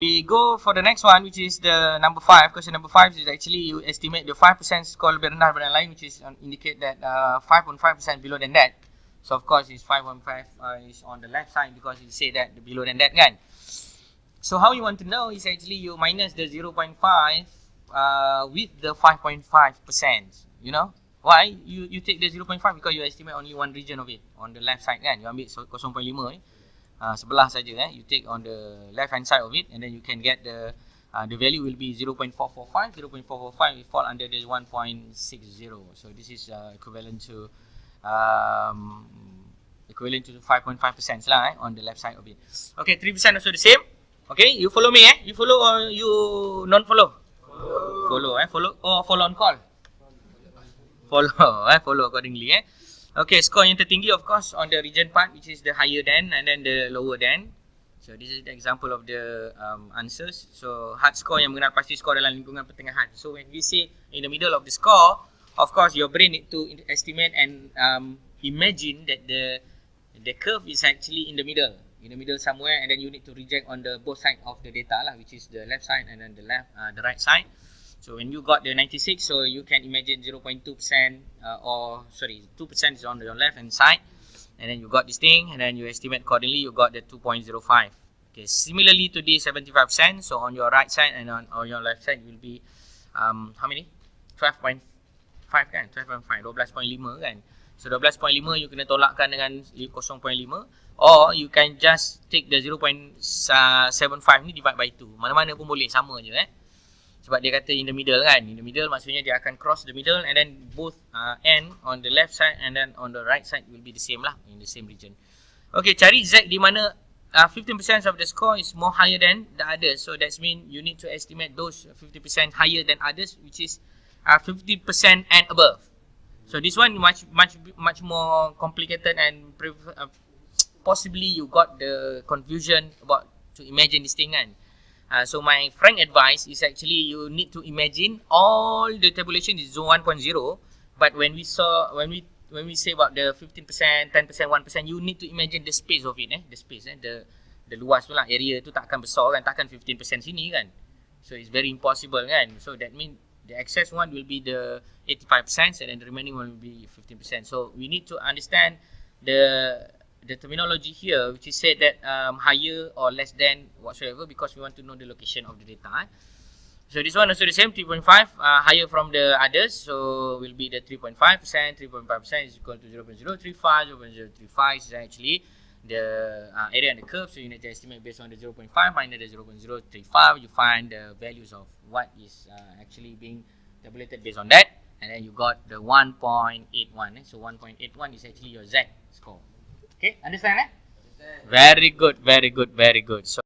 We go for the next one, which is the number 5. Question number 5 is actually you estimate the 5% score lebih rendah daripada yang lain, which is indicate that 5.5% below than that. So of course it's 5.5 is on the left side because it say that the below than that kan. So how you want to know is actually you minus the 0.5 with the 5.5%. You know why? You take the 0.5 because you estimate only one region of it on the left side kan. You ambil 0.5 ni. Sebelah saja you take on the left hand side of it, and then you can get the value will be 0.445. 0.445 will fall under the 1.60. So this is equivalent to 5.5% lah on the left side of it. Okay, 3% also the same. Okay, you follow me You follow or you non follow? Follow follow on call. Follow accordingly Okay, score yang tertinggi of course on the region part, which is the higher than and then the lower than. So this is the example of the answers. So hard score yang mengenal pasti skor dalam lingkungan pertengahan. So when we say in the middle of the score, of course your brain need to estimate and imagine that the curve is actually in the middle somewhere, and then you need to reject on the both side of the data lah, which is the left side and then the right side. So when you got the 96, so you can imagine 0.2% 2% is on your left hand side, and then you got this thing, and then you estimate accordingly, you got the 2.05. Okay, similarly to this 75%, so on your right side and on your left side will be how many? 12.5 kan? 12.5, 12.5 kan? So 12.5 you kena tolakkan dengan 0.5, or you can just take the 0.75 ni divide by 2. Mana-mana pun boleh, sama je sebab dia kata in the middle kan. In the middle maksudnya dia akan cross the middle, and then both end on the left side and then on the right side will be the same lah, in the same region. Okay, cari Z di mana 15% of the score is more higher than the others. So that's mean you need to estimate those 50% higher than others, which is 50% and above. So this one much more complicated, and possibly you got the confusion about to imagine this thing kan. So my frank advice is actually you need to imagine all the tabulation is zone 1.0, but when we say about the 15%, 10%, 1%, you need to imagine the space of it the space the luas tu lah, area tu takkan besar kan, takkan 15% sini kan. So it's very impossible kan. So that means the excess one will be the 85% and then the remaining one will be 15%. So we need to understand the terminology here, which is said that higher or less than whatsoever, because we want to know the location of the data. So this one also the same, 3.5 higher from the others, so will be the 3.5%. 3.5% is equal to 0.035. 0.035 is actually the area and the curve, so you need to estimate based on the 0.5 minus the 0.035. You find the values of what is actually being tabulated based on that, and then you got the 1.81. So 1.81 is actually your Z score. Okay, understand Very good. So